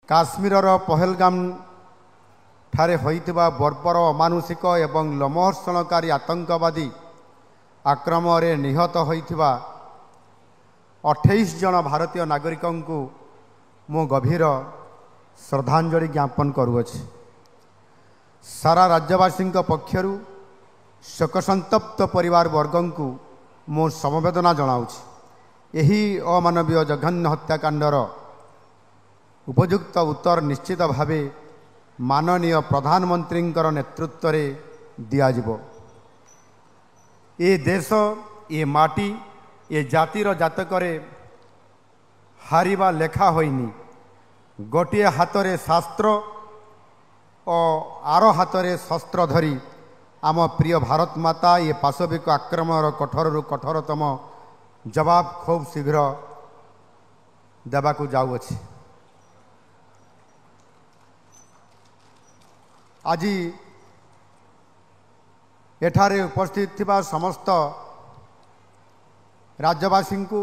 काश्मीर पहलगाम ठारे होइतिबा बर्बर अमानुषिक एवं लोमहर्षणकारी आतंकवादी आक्रमण में निहत होइतिबा 28 जन भारतीय नागरिकों को मु गभीर श्रद्धांजलि ज्ञापन करुअछि। सारा राज्यवासी पक्षर शोकसंतप्त परिवार वर्गों को मु समवेदना जनाऊछि। यही अमानवीय जघन्य हत्याकांडर उपयुक्त उत्तर निश्चित भावे माननीय प्रधानमंत्री नेतृत्व रे दियाजिबो। ये देश ये माटी ये जातिर जातकरे हारिबा लेखा होइनी। गोटे हाथ में शास्त्र और आर हाथ में शस्त्र धरी आम प्रिय भारत माता ये पाशविक आक्रमण कठोर कठोरतम जवाब खूब शीघ्र देवाकू जाउअछि। आज एठारे उपस्थित थिबा समस्त राज्यवासी को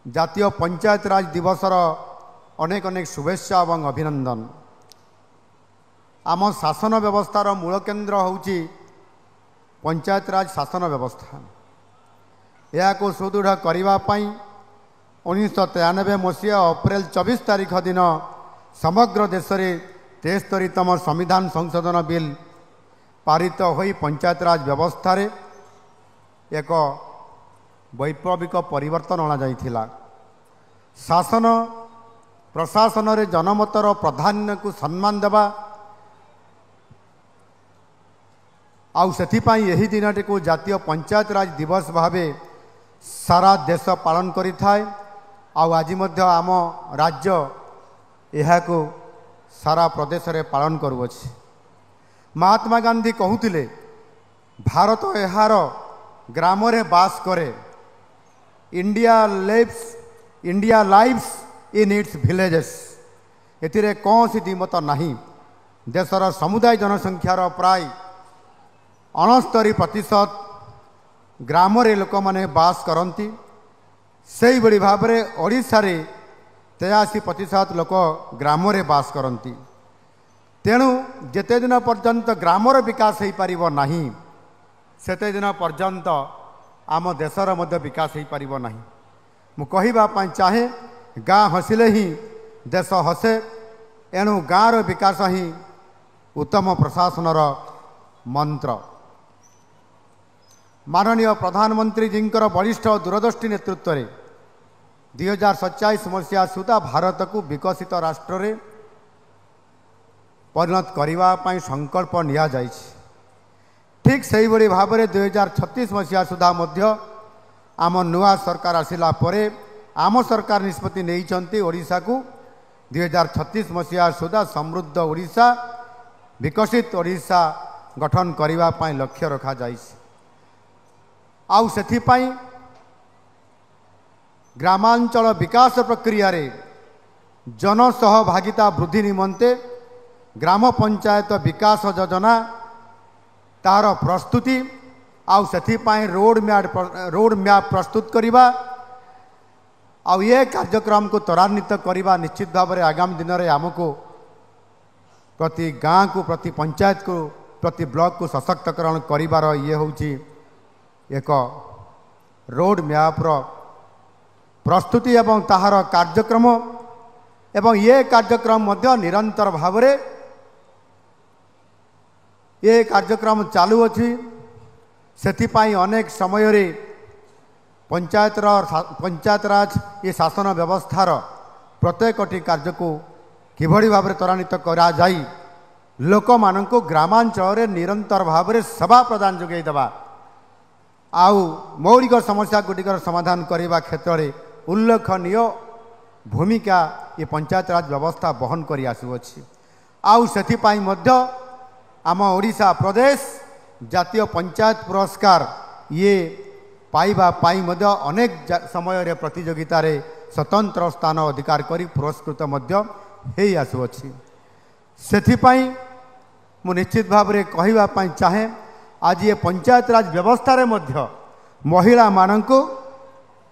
जातीय पंचायत राज दिवसर अनेक अनेक शुभेच्छा और अभिनंदन। आम शासन व्यवस्थार मूल केन्द्र होउची पंचायत राज शासन व्यवस्था। यह को सुदृढ़ करने 1993 मसीहा अप्रैल 24 तारीख दिन समग्र देश में 73तम संविधान संशोधन बिल पारित होई पंचायत राज व्यवस्था रे एक वैप्लविक परिवर्तन अणा जाइथिला। शासन प्रशासन रे जनमतर प्राधान्य को सम्मान देवा आउ सेथिपाई यही दिनटी को जातीय पंचायत राज दिवस भावे सारा देश पालन करि थाए। आउ आज मध्य आम राज्य यह को सारा प्रदेश रे पालन करुअछि। महात्मा गांधी कहूतिले भारत एहार ग्राम रे बास करे। India lives in its villages. एथिरे कौन सी दिमत नहीं। देशर समुदाय जनसंख्यार प्राय 69% ग्राम रे लोक माने बास करती। से ही भाव में ओडिशा रे 83% लोक ग्राम रे बास करती। तेणु जेते दिन पर्यंत ग्रामर विकास हो पारिबो नहीं सेते दिन पर्यंत आम देशर मध्य विकास हो पारिबो नहीं। मु कहिबा पई चाहे गाँ हसिले ही देश हसे। एणु गाँर विकास ही उत्तम प्रशासनर मंत्र। माननीय प्रधानमंत्री जींकर वरिष्ठ दूरदृष्टि नेतृत्व में 2047 मसीहा सुधा भारत को विकसित राष्ट्र रे परिणत करने संकल्प निया जाइछि। ठीक से ही भाव में 2036 मसीहा सुधा मध्य आम नुआ सरकार आसिला परे आम सरकार निष्पत्ति नहीं ओडिशा को 2036 मसीहा सुधा समृद्ध ओडिशा विकसित ओडिशा गठन करने लक्ष्य रखा जाइछि। आउ सेथिपाई ग्रामांचल विकास प्रक्रिया रे जनसहभागिता वृद्धि निमंते ग्राम पंचायत विकास योजना तार प्रस्तुति आउ सेथिपाई रोड मैप प्रस्तुत करिबा आउ ये कार्यक्रम को त्वरान्वित करने निश्चित भाव में आगामी दिन में आमको प्रति गाँ को प्रति पंचायत को प्रति ब्लॉक को सशक्तकरण करिबार ये होउची एक रोड मैप प्रस्तुति एवं ताहार कार्यक्रम एवं ये कार्यक्रम मध्य निरंतर भाव में ये कार्यक्रम चालू अच्छी। सेथिपाई अनेक समय रे पंचायत राज ये शासन व्यवस्थार प्रत्येकटी कार्य को किभली भाव में त्वरान्वित करा जाई लोक माननको ग्रामांचल रे निरंतर भाव में सेवा प्रदान जोगाई देवा आउ मौलिक समस्या गुटिकर समाधान करने क्षेत्र में उल्लेखनीय भूमिका ये पंचायत राज व्यवस्था बहन करि आसुअछि। आउ सेथिपाई मध्य आम ओडिशा प्रदेश जातीय पंचायत पुरस्कार ये पाइबा पाई मध्य अनेक समय रे प्रतियोगिता रे स्वतंत्र स्थान अधिकार करी पुरस्कृत मध्य हेई आसुअछि। सेथिपाई मु निश्चित भाव में कहिबा पई चाहे आज ये पंचायत राज व्यवस्था रे मध्य महिला माननको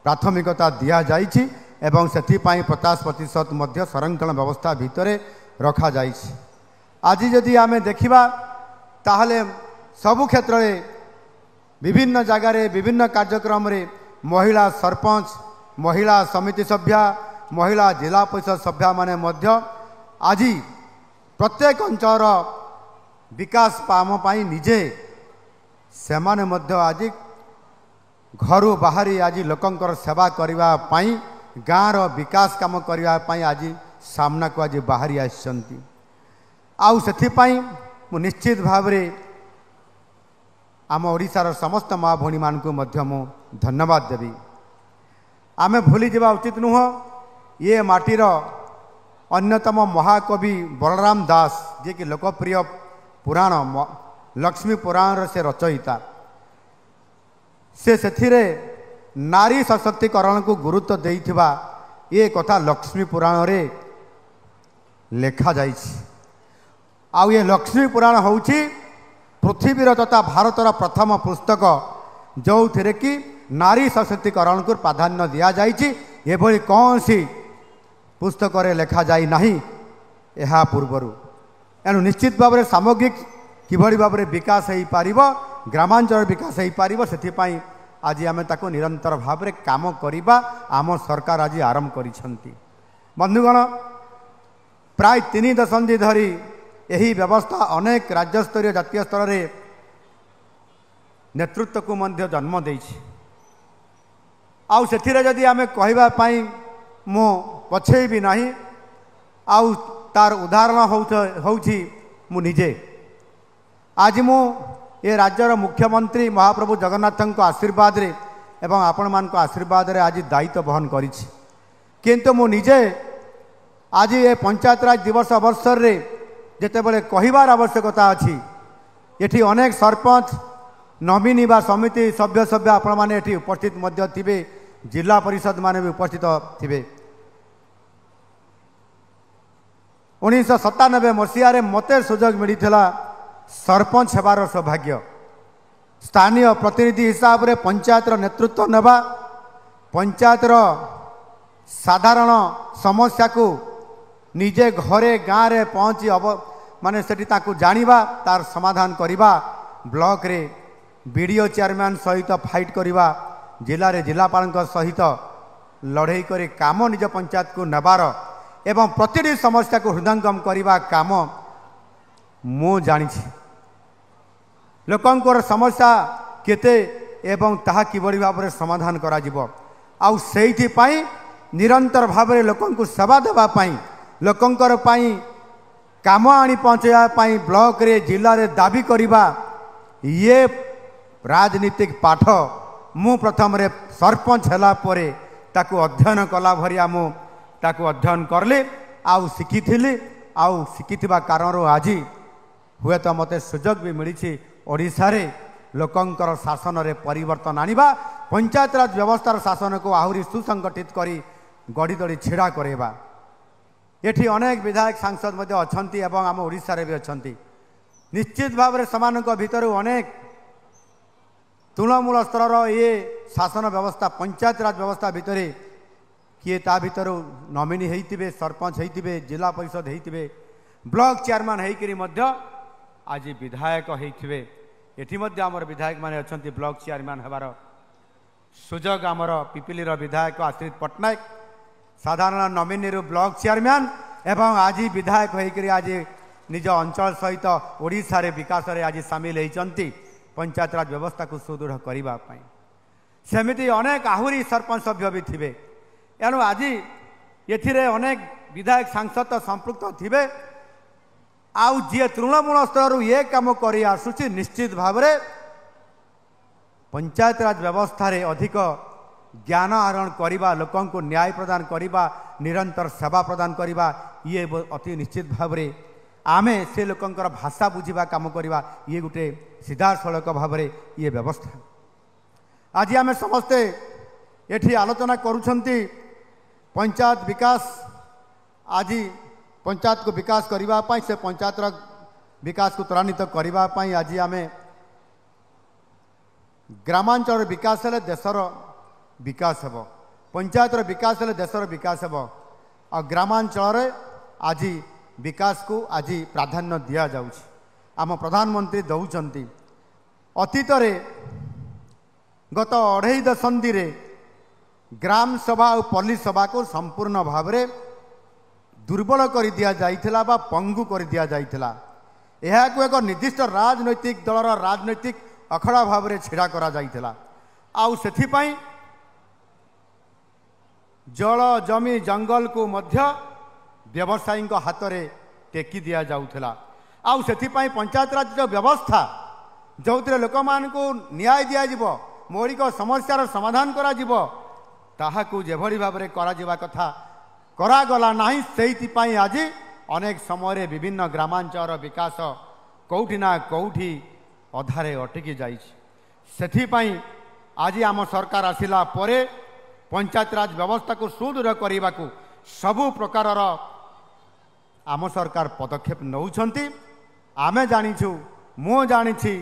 प्राथमिकता दिया जाइछि। एवं सेथिपाई 50% मध्य संरक्षण व्यवस्था भितर रखा जाइछि। आज जदि आमे देखिबा ताहले सबु क्षेत्र में विभिन्न जगार विभिन्न कार्यक्रम रे महिला सरपंच महिला समिति सभ्या महिला जिला परिषद सभ्या माने मध्य आज प्रत्येक अंचल विकास काम पाई निजे से माने मध्य आज घर बाहरी आज लोकंकर सेवा करबा पाई गाँव रो विकास काम करबा पाई आज सामना को आज बाहरी आछंती। आउ सेथि पाई मु निश्चित भाव रे आम ओडिशार समस्त माँ भौणी मान को मध्य मु धन्यवाद देवी। आमे भूली जावा उचित नुह ये माटीर अन्यतम महाकवि बलराम दास जे कि लोकप्रिय पुराण लक्ष्मी पुराण से रचयिता से नारी सशक्तिकरण को गुरुत्व देइथिबा ये कथा लक्ष्मी पुराण रे लेखा जाइछि। आउ ये लक्ष्मी पुराण होउछि पृथ्वीर तथा भारतर प्रथम पुस्तक जो थे कि नारी सशक्तिकरण को प्राधान्य दिया जाइछि। एभली कौन सी पुस्तक रे लेखा जाई नाही एहा पूर्वरु। एनु निश्चित भाव में सामग्रिक किभली भाव में विकास हो पारिबो ग्रामांचल विकास हो पारिबो सेथिपाई आज आमे ताको निरंतर भाव में काम करिबा आम सरकार आज आरंभ करिसंती। बंधुगण प्राय 3 दशंधि धरी यही व्यवस्था अनेक राज्य स्तरीय जातीय स्तर रे नेतृत्व को मध्य जन्म देइछि। आउ सेथिरे जदि आमे कहबा पाई मो पछे भी नहीं आउ तार उदाहरण होउछि मु निजे। आज मु ये राज्यर मुख्यमंत्री महाप्रभु जगन्नाथ आशीर्वाद रे एवं आपण मान आशीर्वाद रे आज दायित्व बहन करिछि। किंतु मु निजे आज ये पंचायत राज दिवस अवसर रे जेते बेले कहिबार आवश्यकता अछि एठी अनेक सरपंच नमिनी बा समिति सभ्य सभ्य आपण माने एठी उपस्थित मध्य थिबे जिला परिषद माने भी उपस्थित थिबे। 1997 मसीह रे मते सुजोग मिलिथिला सरपंच हेबार सौभाग्य स्थानीय प्रतिनिधि हिसाब रे पंचायत नेतृत्व नेबा पंचायत साधारण समस्या को निजे घरे गाँव रे पहुँची माने सेठी ताकू जानिबा तार समाधान करिबा ब्लॉक रे बीडीओ चेयरमैन सहित फाइट करिबा जिला रे जिलापाल सहित लड़ई करे काम निज पंचायत को नेबार एवं प्रतिटी समस्या को हृदयंगम करिबा काम मु जानिछि। लोकंकर समस्या केते एवं ताहा किबड़ी भाव में समाधान करा जिवो आउ सेइथि पाई निरंतर भाव में लोकन को सेवा देबा पाई लोकंकर पाई काम आनी पहुँचाया पाई ब्लॉक रे जिला रे दाबी करिबा ये राजनीतिक पाठ मु प्रथम रे सरपंच हैला परे ताकू अध्ययन कला भरिया मु ताकू अध्ययन करली आउ शिखिथिली आउ शिखिथिबा कारण आज हुए तो मते सुजोग भी मिली ओडिशा रे लोकंकर शासन रे परिवर्तन आनिबा पंचायत राज व्यवस्थार शासन को आहुरी सुसंगठित करी गड़ी दड़ी छिड़ा करेबा। एठी अनेक विधायक सांसद मध्य अछंती एवं आम ओडिशा रे भी अछंती। निश्चित भाव में समानक भितर अनेक तृणमूल स्तर ये शासन व्यवस्था पंचायत राज व्यवस्था भितर किए ता भितर नमिनी होइतिबे सरपंच होइतिबे जिला परिषद होइतिबे ब्लॉक चेयरमैन होइकरी मध्य आज विधायक होइतिबे। एठी मध्य आमर विधायक माने अछंती ब्लॉक चेयरमैन हेबार सुजोग आमर पिपिलीर विधायक आश्रित पट्टनायक साधारण नमिनी ब्लॉक चेयरमैन एवं आज विधायक होइकरी आज निज अंचल सहित ओडिशा रे विकास रे आज सामिल होइचंती पंचायत राज व्यवस्था को सुदृढ़ करबा पई। सेमिति अनेक आहुरी सरपंच सभ्य भी थिबे एणु आज एथिरे अनेक विधायक सांसद संपृक्त थिबे आउ जी तृणमूल स्तर ये काम करी आसुची निश्चित भाव में पंचायत राज व्यवस्था रे अधिक ज्ञान आहरण करवा लोकों को न्याय प्रदान करवा निरंतर सेवा प्रदान करवा ये अति निश्चित भाव में आमे से लोकंकर भाषा बुझीबा काम करवा ये गोटे सीधासलख भाव में ये व्यवस्था। आज आमे समस्ते एठी आलोचना करुछंती पंचायत विकास आज पंचायत को विकास करबा पाई से पंचायत विकास को त्वरान्वित करबा पाई आज आमे ग्रामांचल विकास हेले देशर विकास हेबो पंचायतर विकास हेले देशर विकास हेब आ ग्रामांचल आज विकास को आज प्राधान्य दि जाउछि आम प्रधानमंत्री दौरान अतीत गत 2.5 दशंधि ग्राम सभा और पल्ली सभा को संपूर्ण भाव में दुर्बल कर दिया जाइथिला बा पंगु कर दिया जाइथिला। यह को एक निर्दिष्ट राजनैतिक दलर राजनैतिक अखड़ा भाव में छिड़ा करा जाइथिला। आउ सेथिपाई जल जमी जंगल को मध्य व्यवसायी हाथ में टेकी दिया जाउथिला। आउ सेथिपाई पंचायत राज जो व्यवस्था जो लोक मान को न्याय दिया जिवो मौलिक समस्यार समाधान करा जिवो ताहाकू जेभली भाव में करा जिवा कथा करागला नाही। सेइथिपाई आज अनेक समय विभिन्न ग्रामांचल विकास कौटी ना कौटी अधारे अटकी जाइछि। सेथिपाई आज आम सरकार आसिला परे पंचायत राज व्यवस्था को सुदृढ़ करने को सबु प्रकार आम सरकार पदक्षेप नौछंती। आमे जानिछु मु जानिछि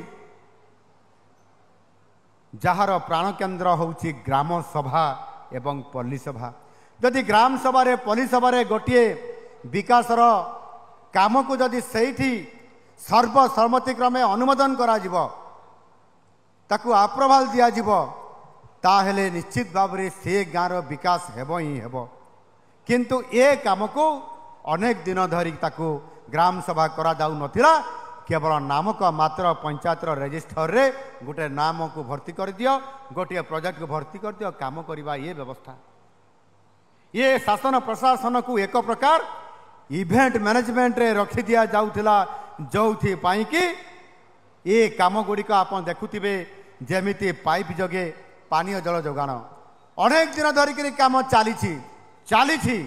जहार प्राण केन्द्र होउछि ग्राम सभा एवं पल्ली सभा। जदि ग्राम सभा रे पल्ली सभा रे गोटे विकासर काम को जदि सेठी सर्वसम्मति क्रमे अनुमोदन करा जिवो ताकू अप्रूवाल दिया जिवो ताहेले निश्चित भाव में से गाँव विकास हेबो ही हेबो। किंतु ए काम को अनेक दिन धरी ताकू ग्राम सभा करा जाउ नथिला। केवल नामक मात्र पंचायतर रजिस्टर रे गोटे नाम को भर्ती कर दियो गोटे प्रोजेक्ट को भर्ती कर दियो काम करवा ये व्यवस्था। ये शासन प्रशासन को एक प्रकार इवेंट मैनेजमेंट रे रखी दिया जाउथिला जोथि पाई कि ये काम गुड़िक आप देखुथिबे जेमिति पाइप जगे पानीय जल जोगाण अनेक दिन धरिक काम चली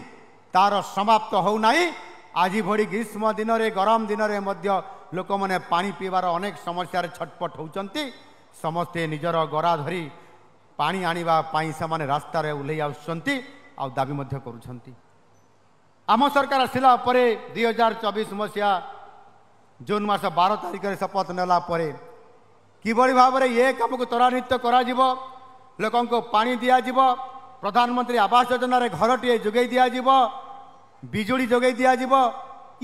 तार समाप्त होना। आज भड़ी ग्रीष्म दिन में गरम दिन में लोक मैंने पानी पीवार अनेक समस्या छटपट होती समस्ते निजर गरा धरी पानी आने से रास्तार ओह्लई आसुंच आ दाबी करुँच। आम सरकार आसला 2024 मसीहा जून मास 12 तारिख शपथ नेला किभली भाव में ये काम को त्वरान्वित करा लोकों को पानी दिज्व प्रधानमंत्री आवास योजना रे घर टे जोगे दिज्व बिजुली जोगे दिज्व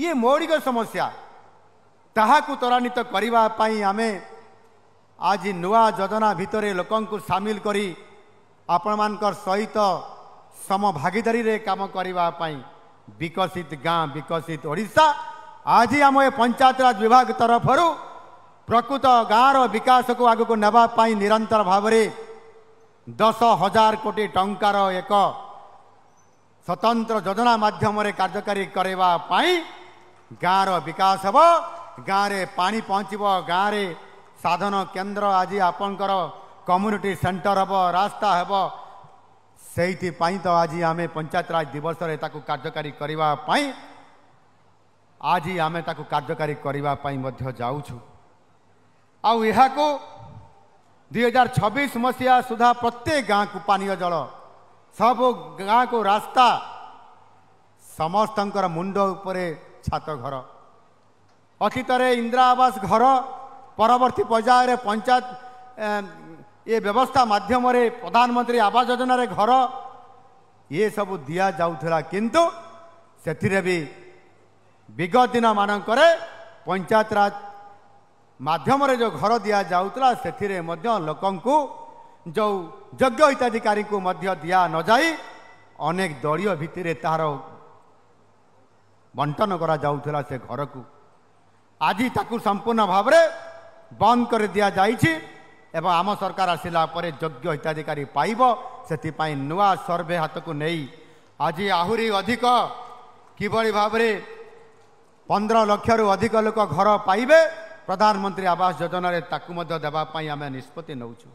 ये मौलिक समस्या ताहाकू त्वरान्वित करने आमे आज नुआ योजना भितर लोकों को सामिल करी आपण मानकर सहित समभागीदारी रे काम करने विकसित गाँ विकसित ओडिशा आज आम ए पंचायत राज विभाग तरफ प्रकृत गाँव विकास को आगक नापी निरंतर भाव में 10,000 कोटी टंकार एक स्वतंत्र योजना माध्यम कार्यकारी करने गाँव विकास हम गाँव में पानी पहुँचब गाँव में साधन केन्द्र आज आपणकर कम्युनिटी सेंटर हम रास्ता हम से तो आज आम पंचायत राज दिवस कार्यकारी करने आज आम कार्यकारी करने जाऊँ आउ यह को 2026 मसीहा सुधा प्रत्येक गाँ को पानीय जल सब गाँ को रास्ता समस्तंकर मुंड उपरे छात घर अतीत इंदिरा आवास घर परवर्ती पर्यायर पंचायत ये व्यवस्था माध्यम प्रधानमंत्री आवास योजना रे घर ये सब दिया जाउथला किंतु सेथिरे भी विगत दिन मानक पंचायत राज माध्यम रे जो घर दिया जाउतला सेथिरे मध्य लोकों को जो योग्य हिताधिकारी को मध्य दिया न जाई अनेक दलीय भित्तिरे तार बंटन करा जाउतला से घर को आज ताकू संपूर्ण भाव में बंद कर दिया जाइछि एवं आम सरकार आसिला परे योग्य हिताधिकारी पाइब सेथिपाई नुआ सर्वे हाथ को नहीं आज आहुरी अधिक किभली भाव में 15 लाख रु अधिक लोक घर पाइबे प्रधानमंत्री आवास योजना रे ताकू मध्य देवाई आम निष्पत्ति नौचु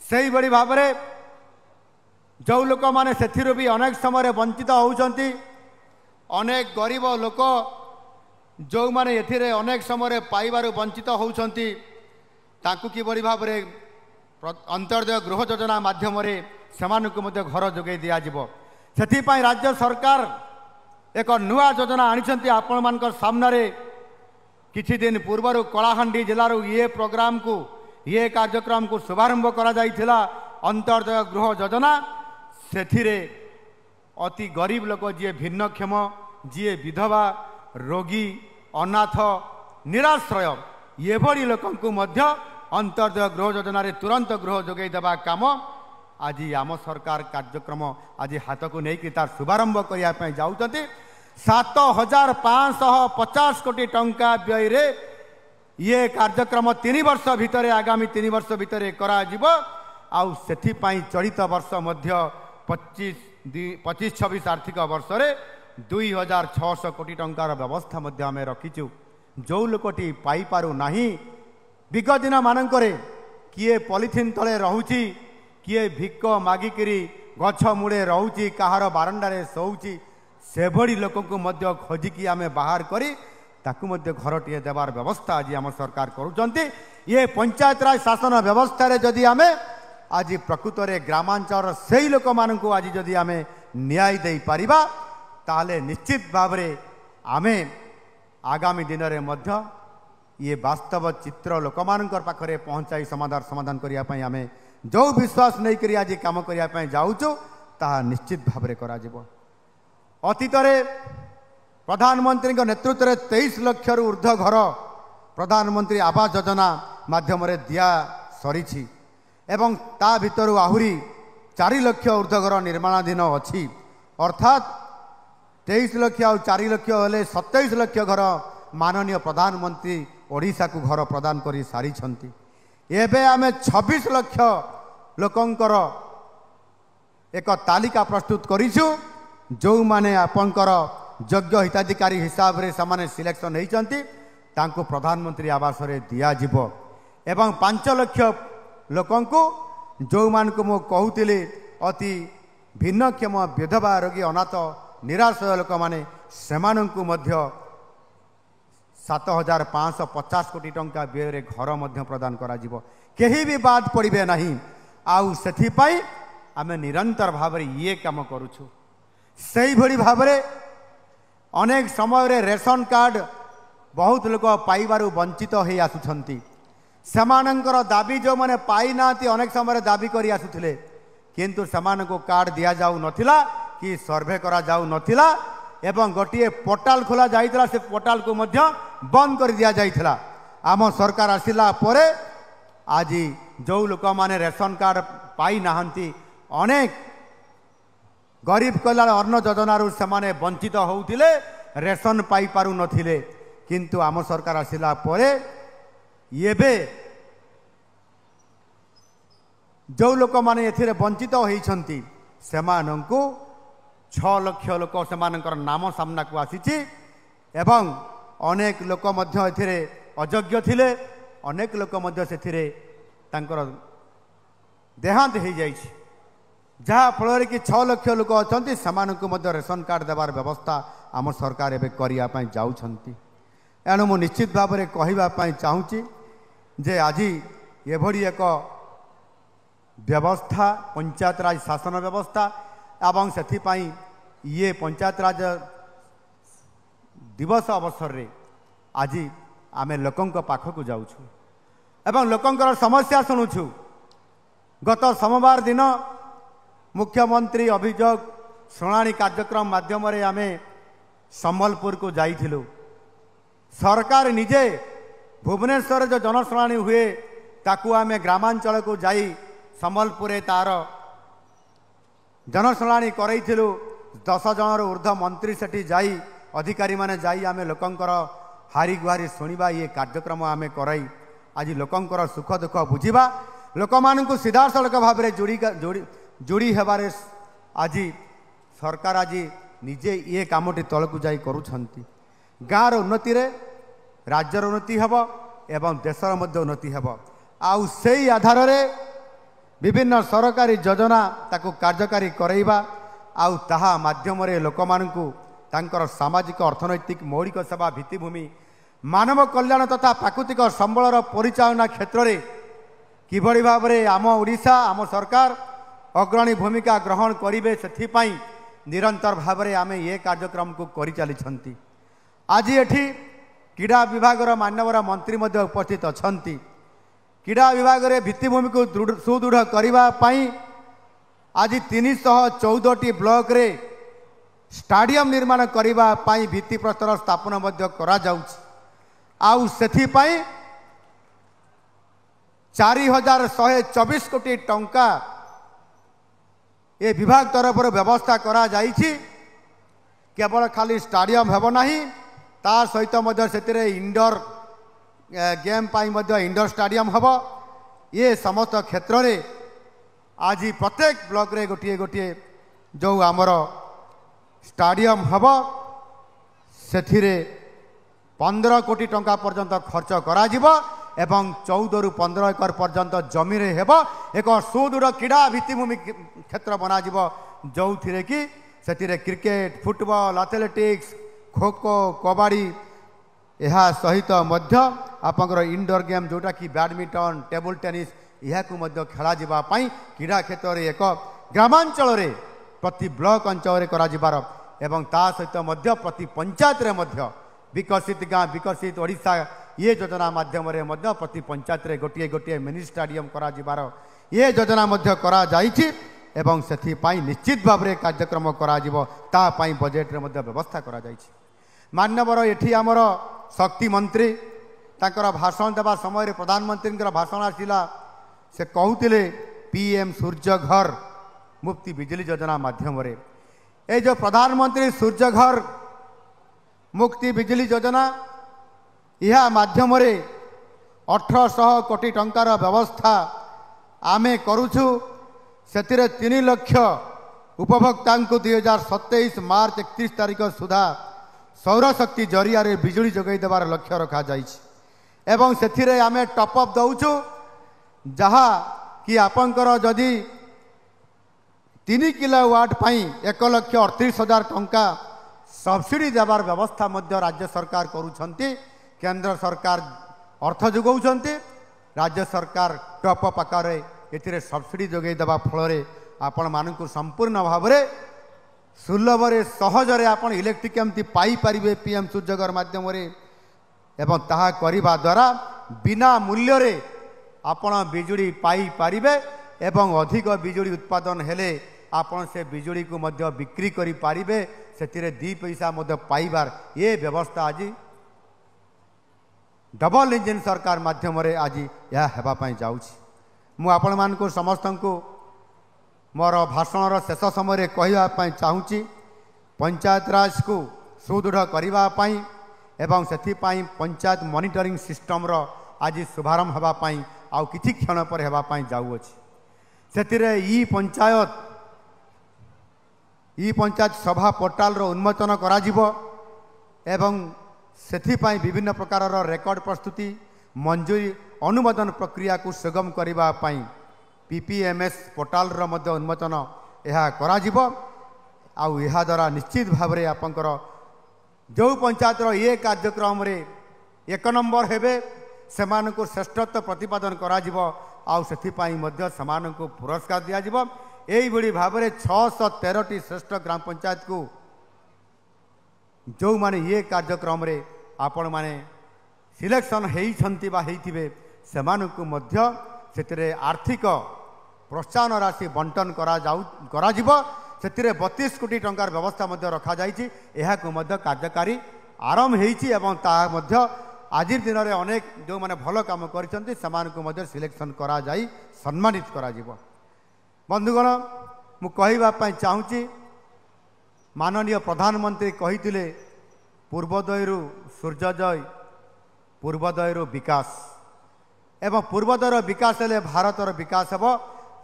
से बड़ी भाव में जो लोक मैंने से भी अनेक समय वंचित होती अनेक गरीब लोक जो मैंने एथिरे अनेक समय पाइबार वंचित होती ताकू किभली भाव में अंत्योदय गृह योजना माध्यम से घर जोगे दिज्व से राज्य सरकार एक नुआ योजना आनी आपण मान सामने किछि दिन पूर्वर कलाहांडी जिलार ये प्रोग्राम को ये कार्यक्रम को शुभारंभ करा जाइथिला अंत्योदय गृह योजना ସେଥିରେ ଅତି ଗରିବ ଲୋକ ଯିଏ ଭିନ୍ନକ୍ଷମ ଯିଏ ବିଧବା ରୋଗୀ ଅନାଥ ନିରାଶ୍ରୟ ଏଭଳି ଲୋକଙ୍କୁ ମଧ୍ୟ ଅନ୍ତର୍ଦୟ ଗୃହ ଯୋଜନାରେ ତୁରନ୍ତ ଗୃହ ଯୋଗାଇ ଦେବା କାମ ଆଜି ଆମ ସରକାର କାର୍ଯ୍ୟକ୍ରମ ଆଜି ହାତକୁ ନେଇକି ତାର ଶୁଭାରମ୍ଭ କରିବା ପାଇଁ ଯାଉଛନ୍ତି। 7,550 କୋଟି ଟଙ୍କା ବ୍ୟୟରେ ଇଏ କାର୍ଯ୍ୟକ୍ରମ 3 ବର୍ଷ ଭିତରେ ଆଗାମୀ 3 ବର୍ଷ ଭିତରେ କରାଯିବ। ଆଉ ସେଥିପାଇଁ ଚଳିତ ବର୍ଷ ମଧ୍ୟ 25-26 ଆର୍ଥିକ ବର୍ଷରେ 2,600 କୋଟି ଟଙ୍କାର ବ୍ୟବସ୍ଥା ମଧ୍ୟ ଆମେ ରଖିଛୁ। ଯେଉଁ ଲୋକଟି ପାଇପାରୁ ନାହିଁ ବିଗତ ଦିନ ମାନଙ୍କରେ କିଏ ପଲିଥିନ୍ ତଳେ ରହୁଛି କିଏ ଭିକ ମାଗିକିରି ଗଛ ମୂଳେ ରହୁଛି କାହାର ବାରଣ୍ଡାରେ ଶୋଉଛି ସେଭଳି ଲୋକଙ୍କୁ ମଧ୍ୟ ଖୋଜିକି ଆମେ ବାହାର କରି ତାକୁ ମଧ୍ୟ ଘରଟିଏ ଦେବାର ବ୍ୟବସ୍ଥା ଆଜି ଆମ ସରକାର କରୁଛନ୍ତି। ଇଏ ପଞ୍ଚାୟତରାଜ ଶାସନ ବ୍ୟବସ୍ଥାରେ ଯଦି ଆମେ ଆଜି ପ୍ରକୃତରେ ଗ୍ରାମାଞ୍ଚଳର ସେହି ଲୋକମାନଙ୍କୁ ଆଜି ଯଦି ଆମେ ନ୍ୟାୟ ଦେଇପାରିବା ତାହେଲେ ନିଶ୍ଚିତ ଭାବରେ ଆମେ ଆଗାମୀ ଦିନରେ ମଧ୍ୟ ଇଏ ବାସ୍ତବ ଚିତ୍ର ଲୋକମାନଙ୍କର ପାଖରେ ପହଞ୍ଚାଇ ସମାଧାନ କରିବା ପାଇଁ ଆମେ ଯେଉଁ ବିଶ୍ୱାସ ନେଇକରି ଆଜି କାମ କରିବା ପାଇଁ ଯାଉଛୁ ତାହା ନିଶ୍ଚିତ ଭାବରେ କରାଯିବ। ଅତୀତରେ ପ୍ରଧାନମନ୍ତ୍ରୀଙ୍କ ନେତୃତ୍ୱରେ 23 ଲକ୍ଷରୁ ଉର୍ଦ୍ଧ୍ୱ ଘର ପ୍ରଧାନମନ୍ତ୍ରୀ ଆବାସ ଯୋଜନା ମାଧ୍ୟମରେ ଦିଆ ସରିଛି ଏବଂ ତା ଭିତରୁ ଆହୁରି 4 ଲକ୍ଷ ଉର୍ଦ୍ଧ୍ୱ ଘର ନିର୍ମାଣାଧୀନ ଅଛି। ଅର୍ଥାତ୍ 23 ଲକ୍ଷ ଆଉ 4 ଲକ୍ଷ ହେଲେ 27 ଲକ୍ଷ ଘର ମାନନୀୟ ପ୍ରଧାନମନ୍ତ୍ରୀ ଓଡ଼ିଶାକୁ ଘର ପ୍ରଦାନ କରି ସାରିଛନ୍ତି। ଏବେ ଆମେ 26 ଲକ୍ଷ ଲୋକଙ୍କର ଏକ ତାଲିକା ପ୍ରସ୍ତୁତ କରିଛୁ ଯେଉଁମାନେ ଆପଣଙ୍କର ଯୋଗ୍ୟ ହିତାଧିକାରୀ ହିସାବରେ ସେମାନେ ସିଲେକ୍ସନ୍ ହୋଇଛନ୍ତି ତାଙ୍କୁ ପ୍ରଧାନମନ୍ତ୍ରୀ ଆବାସରେ ଦିଆଯିବ ଏବଂ 5 ଲକ୍ଷ ଲୋକଙ୍କୁ ଯେଉଁମାନଙ୍କୁ ମୁଁ କହୁଥିଲି ଅତି ଭିନ୍ନକ୍ଷମ ବିଧବା ରୋଗୀ ଅନାଥ ନିରାଶ୍ରୟ ଲୋକମାନେ ସେମାନଙ୍କୁ ମଧ୍ୟ 7,550 କୋଟି ଟଙ୍କା ବ୍ୟୟରେ ଘର ମଧ୍ୟ ପ୍ରଦାନ କରାଯିବ। କେହି ବି ବାଦ ପଡ଼ିବେ ନାହିଁ। ଆଉ ସେଥିପାଇଁ ଆମେ ନିରନ୍ତର ଭାବରେ ଇଏ କାମ କରୁଛୁ। ସେଇଭଳି ଭାବରେ ଅନେକ ସମୟରେ ରେସନ କାର୍ଡ଼ ବହୁତ ଲୋକ ପାଇବାରୁ ବଞ୍ଚିତ ହୋଇ ଆସୁଛନ୍ତି। ସେମାନଙ୍କର ଦାବି ଯେଉଁମାନେ ପାଇନାହାନ୍ତି ଅନେକ ସମୟରେ ଦାବି କରି ଆସୁଥିଲେ କିନ୍ତୁ ସେମାନଙ୍କୁ କାର୍ଡ଼ ଦିଆଯାଉନଥିଲା କି ସର୍ଭେ କରାଯାଉନଥିଲା ଏବଂ ଗୋଟିଏ ପୋର୍ଟାଲ ଖୋଲା ଯାଇଥିଲା ସେ ପୋର୍ଟାଲକୁ ମଧ୍ୟ ବନ୍ଦ କରି ଦିଆଯାଇଥିଲା। ଆମ ସରକାର ଆସିଲା ପରେ ଆଜି ଯେଉଁ ଲୋକମାନେ ରେସନ କାର୍ଡ଼ ପାଇନାହାନ୍ତି ଅନେକ ଗରିବ କଲ୍ୟାଣ ଅନ୍ନ ଯୋଜନାରୁ ସେମାନେ ବଞ୍ଚିତ ହେଉଥିଲେ ରେସନ ପାଇପାରୁନଥିଲେ କିନ୍ତୁ ଆମ ସରକାର ଆସିଲା ପରେ ଏବେ ଯେଉଁ ଲୋକମାନେ ଏଥିରେ ବଞ୍ଚିତ ହୋଇଛନ୍ତି ସେମାନଙ୍କୁ 6 ଲକ୍ଷ ଲୋକ ସେମାନଙ୍କର ନାମ ସାମ୍ନାକୁ ଆସିଛି ଏବଂ ଅନେକ ଲୋକ ମଧ୍ୟ ଏଥିରେ ଅଯୋଗ୍ୟ ଥିଲେ ଅନେକ ଲୋକ ମଧ୍ୟ ସେଥିରେ ତାଙ୍କର ଦେହାନ୍ତ ହୋଇଯାଇଛି ଯାହାଫଳରେ କି 6 ଲକ୍ଷ ଲୋକ ଅଛନ୍ତି ସେମାନଙ୍କୁ ମଧ୍ୟ ରେସନ କାର୍ଡ଼ ଦେବାର ବ୍ୟବସ୍ଥା ଆମ ସରକାର ଏବେ କରିବା ପାଇଁ ଯାଉଛନ୍ତି। ଏଣୁ ମୁଁ ନିଶ୍ଚିତ ଭାବରେ କହିବା ପାଇଁ ଚାହୁଁଛି ଯେ ଆଜି ଏଭଳି ଏକ ବ୍ୟବସ୍ଥା ପଞ୍ଚାୟତରାଜ ଶାସନ ବ୍ୟବସ୍ଥା ଏବଂ ସେଥିପାଇଁ ଇଏ ପଞ୍ଚାୟତରାଜ ଦିବସ ଅବସରରେ ଆଜି ଆମେ ଲୋକଙ୍କ ପାଖକୁ ଯାଉଛୁ ଏବଂ ଲୋକଙ୍କର ସମସ୍ୟା ଶୁଣୁଛୁ। ଗତ ସୋମବାର ଦିନ ମୁଖ୍ୟମନ୍ତ୍ରୀ ଅଭିଯୋଗ ଶୁଣାଣି କାର୍ଯ୍ୟକ୍ରମ ମାଧ୍ୟମରେ ଆମେ ସମ୍ବଲପୁରକୁ ଯାଇଥିଲୁ। ସରକାର ନିଜେ ଭୁବନେଶ୍ୱରରେ ଯେଉଁ ଜନଶୁଣାଣି ହୁଏ ତାକୁ ଆମେ ଗ୍ରାମାଞ୍ଚଳକୁ ଯାଇ ସମ୍ବଲପୁରରେ ତାର ଜନଶୁଣାଣି କରାଇଥିଲୁ। 10 ଜଣରୁ ଉର୍ଦ୍ଧ୍ୱ ମନ୍ତ୍ରୀ ସେଠି ଯାଇ ଅଧିକାରୀମାନେ ଯାଇ ଆମେ ଲୋକଙ୍କର ହାରିଗୁହାରି ଶୁଣିବା ଇଏ କାର୍ଯ୍ୟକ୍ରମ ଆମେ କରାଇ ଆଜି ଲୋକଙ୍କର ସୁଖ ଦୁଃଖ ବୁଝିବା ଲୋକମାନଙ୍କୁ ସିଧାସଳଖ ଭାବରେ ଯୋଡ଼ି ହେବାରେ ଆଜି ସରକାର ଆଜି ନିଜେ ଇଏ କାମଟି ତଳକୁ ଯାଇ କରୁଛନ୍ତି। ଗାଁର ଉନ୍ନତିରେ ରାଜ୍ୟର ଉନ୍ନତି ହେବ ଏବଂ ଦେଶର ମଧ୍ୟ ଉନ୍ନତି ହେବ। ଆଉ ସେଇ ଆଧାରରେ ବିଭିନ୍ନ ସରକାରୀ ଯୋଜନା ତାକୁ କାର୍ଯ୍ୟକାରୀ କରାଇବା ଆଉ ତାହା ମାଧ୍ୟମରେ ଲୋକମାନଙ୍କୁ ତାଙ୍କର ସାମାଜିକ ଅର୍ଥନୈତିକ ମୌଳିକ ସେବା ଭିତ୍ତିଭୂମି ମାନବ କଲ୍ୟାଣ ତଥା ପ୍ରାକୃତିକ ସମ୍ବଳର ପରିଚାଳନା କ୍ଷେତ୍ରରେ କିଭଳି ଭାବରେ ଆମ ଓଡ଼ିଶା ଆମ ସରକାର ଅଗ୍ରଣୀ ଭୂମିକା ଗ୍ରହଣ କରିବେ ସେଥିପାଇଁ ନିରନ୍ତର ଭାବରେ ଆମେ ଏ କାର୍ଯ୍ୟକ୍ରମକୁ କରିଚାଲିଛନ୍ତି। ଆଜି ଏଠି କ୍ରୀଡ଼ା ବିଭାଗର ମାନ୍ୟବର ମନ୍ତ୍ରୀ ମଧ୍ୟ ଉପସ୍ଥିତ ଅଛନ୍ତି। କ୍ରୀଡ଼ା ବିଭାଗରେ ଭିତ୍ତିଭୂମିକୁ ସୁଦୃଢ଼ କରିବା ପାଇଁ आज 314टी ब्लॉक रे स्टाडियम निर्माण करने पाई भित्तिप्रस्तर स्थापना मध्य करा जाउछि। आउ सेथि पाई 4124 कोटी टंका ए विभाग तरफ व्यवस्था करा जाइछि। केवल खाली स्टाडियम हेब नाही, ता सहित मध्य सेतिरे इंडोर गेम पाई मध्य इंडोर स्टाडियम हेब। ये समस्त क्षेत्र रे आज प्रत्येक ब्लॉक रे गोटे गोटे जो आमर स्टाडियम हेब सेथिरे 15 कोटी टंका पर्यंत खर्च करा जिवो एवं 14 रु 15 एकर पर्यंत जमी रे हेब एक सुदृढ़ क्रीड़ा भित्तिभूमि क्षेत्र बना जिवो, जो थिरे कि सेतिरे cricket, football, athletics, kho kho, kabaddi यह सहित मध्य आपंकर इंडोर गेम जोटा कि बैडमिंटन, टेबल टेनिस यह खेला जिबा पाई क्रीड़ा क्षेत्र रे एक ग्रामांचल रे प्रति ब्लॉक अंचल रे करा जिबार एवं ता सहित मध्य प्रति पंचायत रे मध्य विकसित गाँ विकसित ओडिशा ये योजना माध्यम रे मध्य प्रति पंचायत रे गोटे गोटे मिनी स्टाडियम करा जिबार ये योजना मध्य करा जाइछि एवं सेथि पाई निश्चित भाव में कार्यक्रम करा जिवो, ता पाई बजेट रे मध्य व्यवस्था करा जाइछि। मान्यवर एठी आमर शक्ति मंत्री तांकर भाषण देवा समय प्रधानमंत्री भाषण आसिला से कहूतिले पीएम सूर्य घर मुफ्ती बिजली योजना माध्यम रे ए जो प्रधानमंत्री सूर्य घर मुक्ति बिजली योजना यह माध्यम रे 1800 कोटी टंकार व्यवस्था आमे करूछु। सेतिरे 3 लाख उपभोक्ता को 2027 मार्च 31 तारीख सुधा सौर शक्ति जरिया रे बिजुली जोगाई देवार लक्ष्य रखा जाइछि एवं सेथिरे आमे टॉप अप दउछु जहा कि आपनकर जदि 3 किलोवाट पाई 1,38,000 टंका सब्सिडी देवार व्यवस्था मध्य राज्य सरकार करूछंती। केंद्र सरकार अर्थ जोगाउछंती, राज्य सरकार टॉप अप आकार एथिरे सब्सिडी जोगाई देवा फल आपण मानकु संपूर्ण भाव में सुलभ रे सहज रे आपण इलेक्ट्रिक एमती पाई परिबे पीएम सूर्यघर माध्यम रे एवं ताहा करिबा द्वारा बिना मूल्य रे आपण बिजुली पाई परिबे एवं अधिक बिजुली उत्पादन हेले आपण से बिजुली को मध्य बिक्री करि पारिबे, सेतिरे 2 पैसा मध्य पाइबार ये व्यवस्था आज डबल इंजिन सरकार माध्यम रे आज यह हेबा पई जाउछि। मु आपण मानकु समस्त को मोर भाषण शेष समय कहवा चाहूँगी पंचायत राज को सुदृढ़ करने एवं से पंचायत मॉनिटरिंग सिस्टम रो आज शुभारंभ होगापाई आउ किछि क्षण पर होगापाई जाऊँगी। से ई पंचायत सभा पोर्टाल रो उन्मोचन करा जिवो एवं सेथिपाई विभिन्न प्रकार रेकर्ड प्रस्तुति मंजूरी अनुमोदन प्रक्रिया को सुगम करबा पाई पीपीएमएस पोर्टाल रो मध्य उन्मोचन यह करा जिवो। आउ यह द्वारा निश्चित भाव में आपंकर जो पंचायत ये कार्यक्रम रे 1 नंबर हेबे सेमानकु श्रेष्ठत्व प्रतिपादन करा जिवो आउ सेथिपाई मध्य सेमानकु पुरस्कार दिया जिवो। एई बड़ी भाव में 613टी श्रेष्ठ ग्राम पंचायत को जो माने ये कार्यक्रम रे आपण माने सिलेक्शन हेइछंती बा हेइथिबे सेमानकु मध्य सेतिरे आर्थिक प्रोत्साहन राशि बंटन करा जिवो। सेतिरे 32 कोटी टंकार व्यवस्था मध्य रखा जाइछि। एहा को मध्य कार्यकारी आरंभ हेइछि एवं ता मध्य आजिर दिन रे अनेक जो माने भलो काम करिसंती सेमानकु मध्य सिलेक्शन करा जाई सम्मानित करा जिवो। बंधुगण मु कहबा पई चाहूची माननीय प्रधानमंत्री कहिथिले पूर्वोदयरु सूर्योदय पूर्वोदयरु विकास एवं पूर्वोदयर विकास हेले भारतर विकास हेबो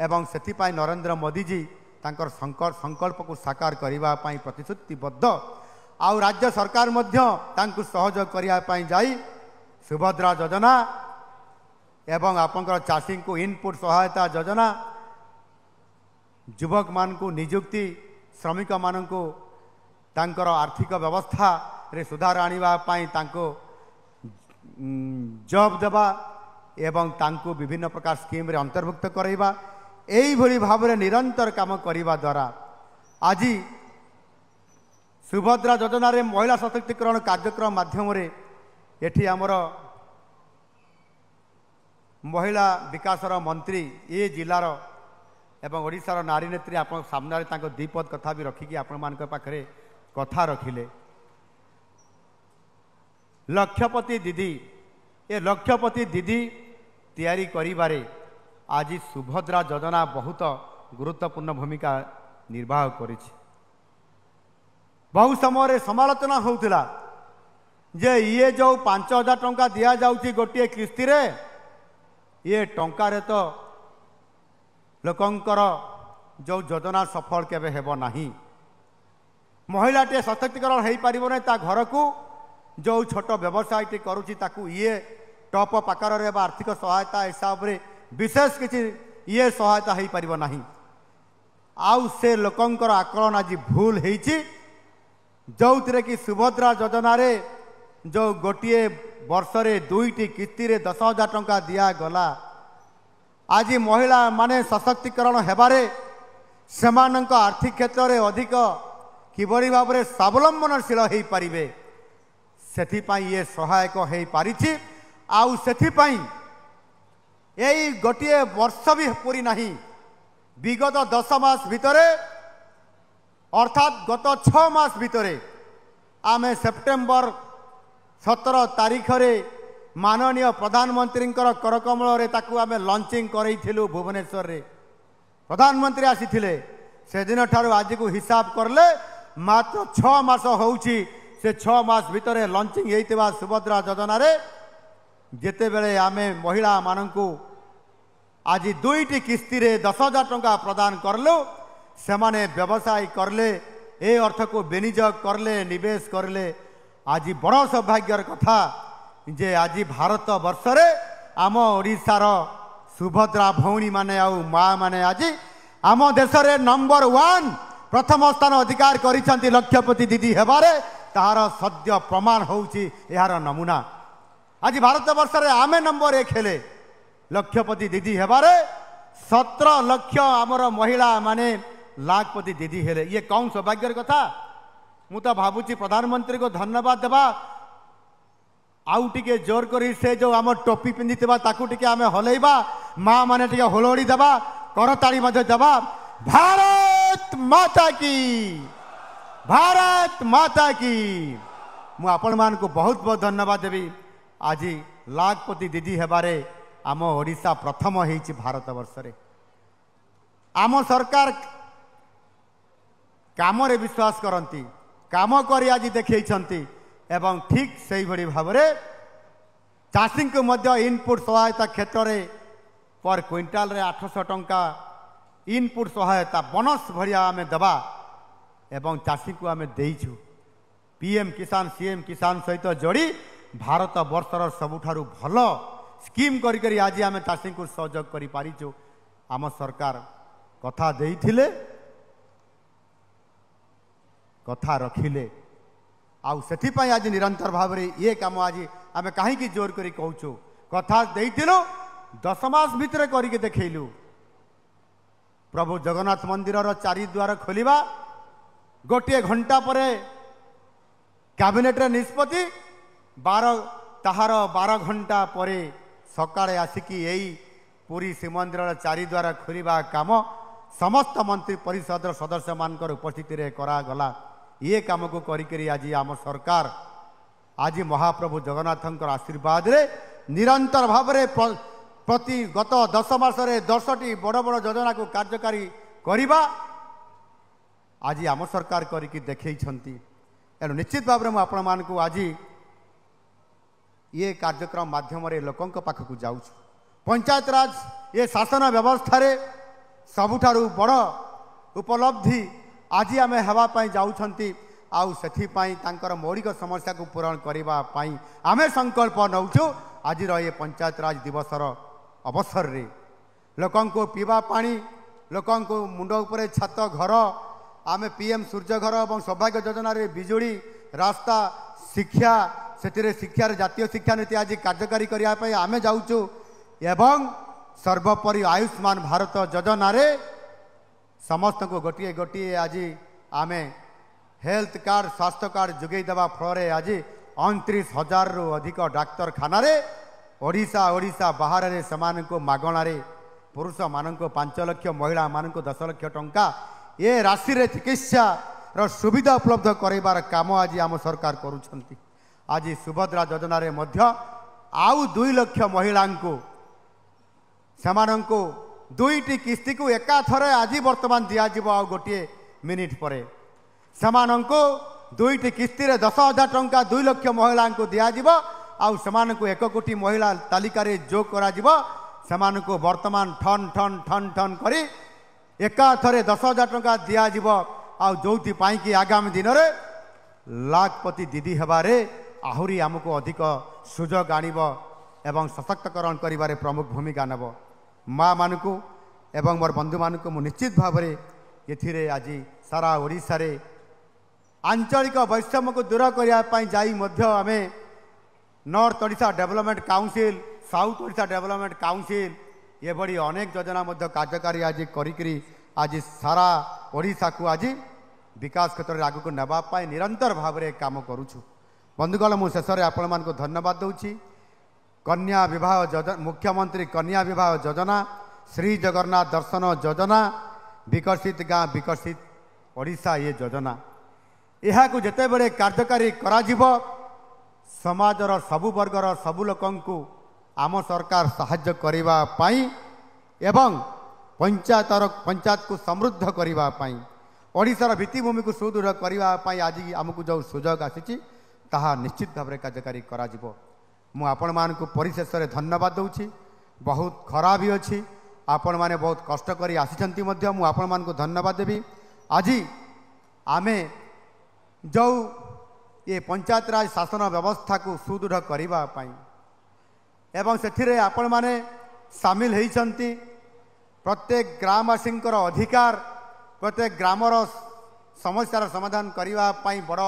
एवं सेथिपाई नरेंद्र मोदी जी तांकर संकल्प को साकार करबा पई प्रतिश्रुतिबद्ध आउ राज्य सरकार मध्य तांकु सहयोग करिया पई जाई सुभद्रा योजना एवं आपनकर चाषी को इनपुट सहायता योजना युवक मान को नियुक्ति श्रमिक मान को तांकर आर्थिक व्यवस्था रे सुधार आनिबा पई तांको जॉब देबा एवं तांको विभिन्न प्रकार स्कीम रे अंतर्भुक्त करैबा एई भली भाव में निरंतर काम करने द्वारा आज सुभद्रा योजना रे महिला सशक्तिकरण कार्यक्रम माध्यम रे एठी आमर महिला विकास मंत्री ए जिलार एवं ओडिशार नारी नेत्री आप सामने दीपद कथा भी रखिकी आपण मान पाखे कथा रखिले। लक्षपति दीदी ए लक्षपति दीदी तैयारी करिबारे आज सुभद्रा योजना बहुत गुरुत्वपूर्ण भूमिका निर्वाह करिछि। बहु समय समालोचना होउथिला जे ये जो 5,000 टंका दिया जाउछि गोटे किस्ती रे ये टंका रे तो लोकंकर जो योजना सफल केबे हेबो नाही। महिलाटे सशक्तिकरण हो पारिबो नै ता घर को जो छोट व्यवसायटी करुछि ताकू ये टॉप आकार रे आर्थिक सहायता हिसाब रे विशेष किछि ये सहायता हो पारिबो नाही। आउ से लोकंकर आकलन आज भूल हेछि जो कि सुभद्रा योजना रे जो गोटे वर्ष रे 2टी किस्ती रे 10,000 टंका दिया गला। आज महिला माने सशक्तिकरण हेबारे सेमानंक आर्थिक क्षेत्र में अधिक किबरी भाव में स्वावलंबनशील हो पारिबे सेथिपाई ये सहायक हो पारिछि। आउ सेथिपाई यही गोटे वर्ष भी पूरी नहीं विगत 10 मास भितरे अर्थात गत 6 मास भितरे आमे सेप्टेम्बर 17 तारीख रे माननीय प्रधानमंत्री करकमल रे ताकू आमे लॉन्चिंग करैथिलु भुवनेश्वर रे। प्रधानमंत्री आसीथिले से दिन ठारू आज को हिसाब करले मात्र 6 मास होउछि। से 6 मास भितरे लॉन्चिंग हेइतिबा सुभद्रा योजना रे जेते बेले आमे महिला माननकू आज 2टी किस्ती रे 10,000 टंका प्रदान करलु सेमाने व्यवसाय करले ए अर्थ को विनियोग करले निवेश करले। आज बड़ सौभाग्यर कथा जे आज भारत वर्ष रे आम ओडिशार सुभद्रा भौणी माने आउ माँ माने आज आम देश रे नंबर 1 प्रथम स्थान अधिकार करिसंती लक्षपति दीदी हेबारे तार सद्य प्रमाण होउची यार नमूना। आज भारत वर्ष रे आमे नंबर 1 हेले लक्षपति दीदी हेबारे 17 लाख आमर महिला माने लाखपति दीदी हेले। ये कौन सौभाग्यर कथा। मु तो भावुची प्रधानमंत्री को धन्यवाद देवा आउ टिके जोर करी से जो आम टोपी पिंधिथिबा ताकू टिके आमे हलैबा माँ माने टिके होलोड़ी देबा करताड़ी मध्य देबा। भारत माता की भारत माता की मु आपण मान को बहुत बहुत धन्यवाद देवी। आज लाखपति दीदी हेबारे आम ओडिशा प्रथम होइछि भारत वर्ष रे। आम सरकार काम रे विश्वास करती काम करी आज देखैछंती एवं ठीक सही भली भाव में चाषी को मध्य इनपुट सहायता क्षेत्र में पर क्विंटाल रे 800 टंका इनपुट सहायता बोनस भरिया आमे दबा एवं चाषी को आमे देइछु। पीएम किसान सीएम किसान सहित जोड़ी भारत वर्षर सबुठारु भल स्कीम करी करी आज आमे चाषी को सहयोग करि पारिछु। आम सरकार कथा देइथिले कथा रखिले आउ सेथिपाई आज निरंतर भाव में ये काम आज आम कहीं जोर करी कहूँ कथा देइथिलु 10 मास भितर करके देखैलु। प्रभु जगन्नाथ मंदिर 4 द्वार खोलिबा गोटे घंटा परे कैबिनेट रे निष्पत्ति 12 घंटा परे सकाळे आसिकी यही पुरी श्रीमंदिर 4 द्वार खोलिबा काम समस्त मंत्री परिषद सदस्य मानकर उपस्थिति रे करा गला। ये काम को करी आज आम सरकार आज महाप्रभु जगन्नाथ आशीर्वाद रे निरंतर भाव में प्रति गत 10 मास 10टी बड़ बड़ योजना को कार्यकारी करिबा आज आम सरकार करिकी देखैछंती। एनु निश्चित भाव में आपण मान को आज ये कार्यक्रम माध्यम रे लोकंक पाखकू जाउछु। पंचायत राज ये शासन व्यवस्था रे सबुठारु बड़ उपलब्धि आज आमे हेबा पई जाउछंती। आउ सेथिपाई तांकर मौलिक समस्या को पूरण करिबा पई आमे संकल्प नउछु। आज ये पंचायत राज दिवसर अवसर रे लोकन को पीवा पानी लोकन को मुंड उपरे छात घर आमे पीएम सूर्य घर और सौभाग्य योजना रे बिजुली रास्ता शिक्षा से शिक्षार जातीय शिक्षा नीति आज कार्यकारी करिया पई आमे जाउछु। एवं सर्वोपरि आयुष्मान भारत योजना रे समस्त को गोटे गोटे आज आमे हेल्थ कार्ड स्वास्थ्य कार्ड जोगई देवा फल आज 29,000 रु अधिक डाक्तरखाना रे ओडिशा ओडिशा बाहर रे समान को मागणा रे पुरुष मान 5 लाख महिला मान 10 लाख टंका ए राशि रे चिकित्सा रो सुविधा उपलब्ध कराइबार काम आज आम सरकार करुछंती। आज सुभद्रा योजना रे मध्य आउ 2 लाख महिला को 2टी किस्ती को एका थरे आज वर्तमान दियाजिब आ गोटे मिनिट पर को 2टी किस्ती रे 10,000 टंका 2 लाख महिला को दियाजिब आउ समान को 1 कोटी महिला तालिका रे जोग करा जिब समान को वर्तमान ठन ठन ठन ठन करी एका थरे 10,000 टंका दियाजिब आउ जोथि पाई कि आगामी दिन रे लाखपति दीदी हेबारे आहुरी आमको अधिक सुजोग आनिब एवं सशक्तकरण करिबारे प्रमुख भूमिका नेब। माँ मानकु एवं मोर बंधु मानकु मु निश्चित भाव में एथिरे आज सारा ओडिशा रे आंचलिक वैषम्य को दूर करने जाई मध्य आमे north Odisha development council south Odisha development council ये बड़ी अनेक योजना मध्य कार्यकारी आज करी आज सारा ओडिशा को आज विकास क्षेत्र में आगक नापी निरंतर भाव में काम करुछु। बंधुगण मु शेष में आपण मानक धन्यवाद दूची। कन्या विवाह मुख्यमंत्री कन्या विवाह योजना श्री जगन्नाथ दर्शन योजना विकसित गाँ विकसित ओडिशा ये योजना यह जिते बड़े कार्यकारी कराजिब समाजर सबु वर्गर सबु लोकंकु आम सरकार साहाय्य करिबा पाई एवं पंचायत को समृद्ध करिबा पाई ओडिशार भित्तिभूमि को सुदृढ़ करिबा पाई आज आमको जो सुजोग आसी ताहा निश्चित भाव में कार्यकारी कराजिब। मु आपण मानकु परिशेष रे धन्यवाद दूची। बहुत खरा भी अच्छी आपण माने बहुत कष्ट करी आसिछंती मध्य मु आपण मानकु धन्यवाद देबी। आज आमे जो ये पंचायत राज शासन व्यवस्था को सुदृढ़ करिबा पाई एवं सेथिरे आपण माने सामिल होइछंती। प्रत्येक ग्रामवासी अधिकार प्रत्येक ग्रामर समस्यार समाधान करिबा पाई बड़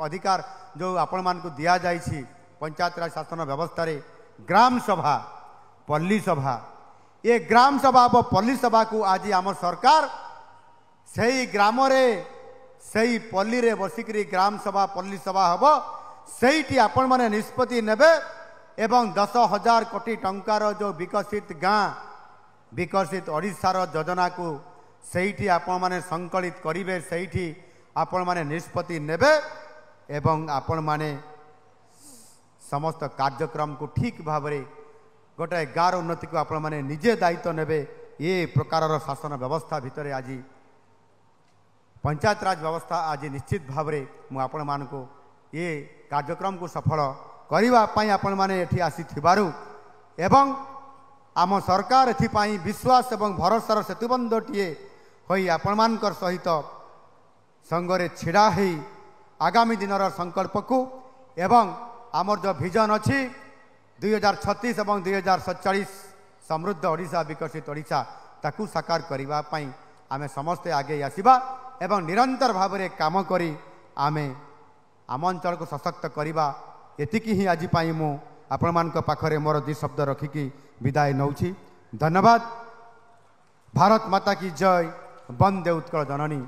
अधिकार जो आपण मानकु दिया जाइछि पंचायत राज शासन व्यवस्था रे ग्राम सभा पल्ली सभा ये ग्राम सभा और पल्ली सभा को आज आम सरकार सही ग्राम रे सही पल्ली रे बसिकरी ग्राम सभा पल्ली सभा हम सहीटी आपण माने निष्पत्ति नेबे एवं 10,000 कोटी टंकार जो विकसित गाँ विकसित ओडिशार योजना को सहीटी आपण माने संकलित करिवे सहीटी आपण माने निष्पत्ति नेबे एवं आपण माने समस्त कार्यक्रम को ठीक भाव में गोटे गाँव उन्नति को आपण माने निजे दायित्व नेबे ये प्रकार शासन व्यवस्था भितर आज पंचायत राज व्यवस्था आज निश्चित भाव में मुझे मान को ये कार्यक्रम को सफल करने आपण मैंने ये आसीबारू एवं आम सरकार एपाई विश्वास एवं भरोसार सेतुबंधटीए होई आपण मानकर सहित संगरे छिड़ा है आगामी दिनर संकल्प को एवं आमर जो विजन अच्छी 2036 और 2047 समृद्ध ओडिशा विकसित ओडिशा ताकू साकार करने आमे समस्ते आगे आसिबा एवं निरंतर भाव में काम करी आमे आम अंचल को सशक्त करवा एतिकी ही आज मु आपण मान पाखरे मोर 2 शब्द रखिकी विदाय नौछि। धन्यवाद। भारत माता की जय। वंदे उत्कल जननी।